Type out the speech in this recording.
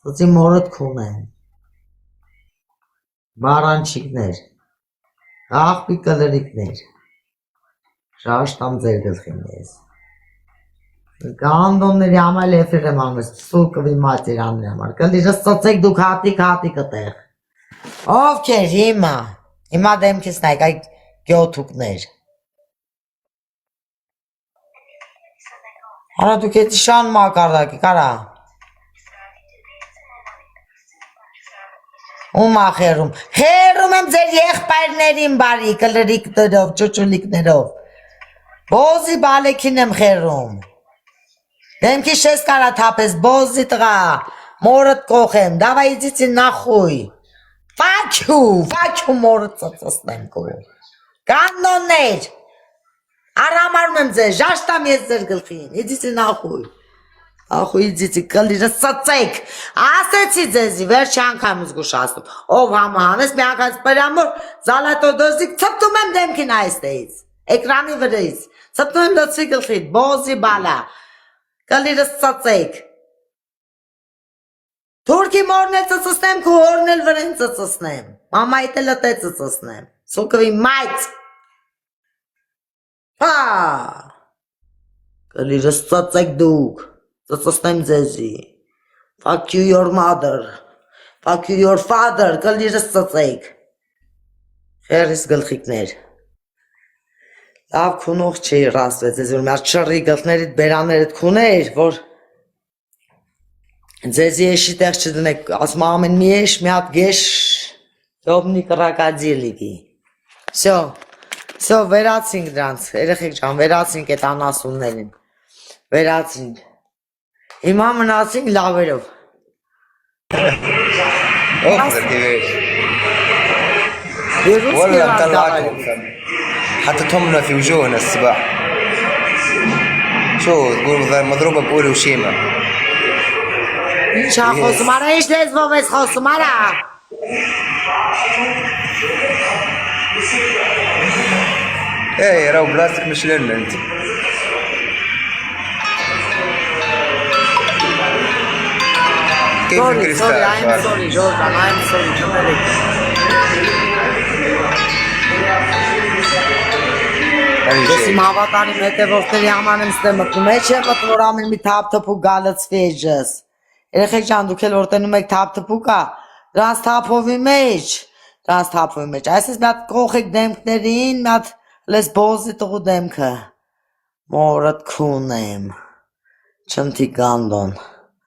Ծծի մորդ քուն են, բարանչիկներ, աղբի կլրիկներ, շաշտամ ձեր գլխին ես, գանդոնների ամայլ էվրեր եմ անգս, սուլկվի մատիրաններ համար, կլիրս ծծեք դուք հատիկ ըտեղ, ովքեր հիմա դեմքիս նայք այ գյոթուկներ, արա դուք էտի շան մակարդակի, կարա, ում ախերում եմ ձեր եղբայրներին բարի, կլրիկներով, ճուճուլիկներով, բոզի բալեքին եմ խերում, դեմքի շես կարա թապես, բոզի տղա, մորդ կողեմ, դավայ իծիցի նախույ, վաչու մորդ ծծսնեմ կու, կանոններ, արամարում եմ ձեր, ժաշտամ ես ձեր գլխին, իծիցի նախույ, ախույ իծիցի կլիրս ծծեք, ասեցի ձեզի, վերջի անգամ զգուշացնում, ով համահանես մի անգամից պրամոր, զալատո դոզիկ, ծպտում եմ դեմքին այստեից, էկրանի վրից, ծպտում եմ լծվի գլխին, բոզի բալա, կլիրս ծծեք, թուրքի մորն էլ ծծսնեմ, քու հորն էլ վրեն ծծսնեմ, մամայիտ էլ ըտե ծծսնեմ, սուկվի մայց, կլիրս ծծեք դուք, ծծսնեմ ձեզի, fuck you your mother, fuck you your father, կլիրս ծծեք, խերիս գլխիկներ, լավ քունող չի ռասվեց, ես որ մեր չրի գլխներիտ բերաներիտ քուներ, որ ձեզի եշի տեղ չդնեք, ասում ամեն մի եշ, մի հատ գեշ, յոբնի կրակադիլիկի, Սո, վերացինք դրանց, երեխեք ճան, վերացինք էտ անասուններին, վերացինք, հիմա մնացինք լավերով, والله مطلعكم حطيتهم في وجوهنا الصباح شو تقول مضروبة بقولي وشيمة شا خصمارا ايش لازمه بس خصمارا ايه راو بلاستيك مش لنا انت كيف الكريستال sorry Jordan, I'm sorry Ես իմ հավատանի հետևորդների համար եմ ստեմ մտնում, էջ եմ մտնում, որ ամեն մի թապ-թպուկ գալծվի էջս, երեխեք ճան դուք էլ որտենում եք թապ-թպուկա, դրանց թապովի մեջ, այսպես մի հատ կողեք դեմքներին, մի հատ լես բոզի տղու դեմքը, մորդ քուն եմ, չնտի գանդոն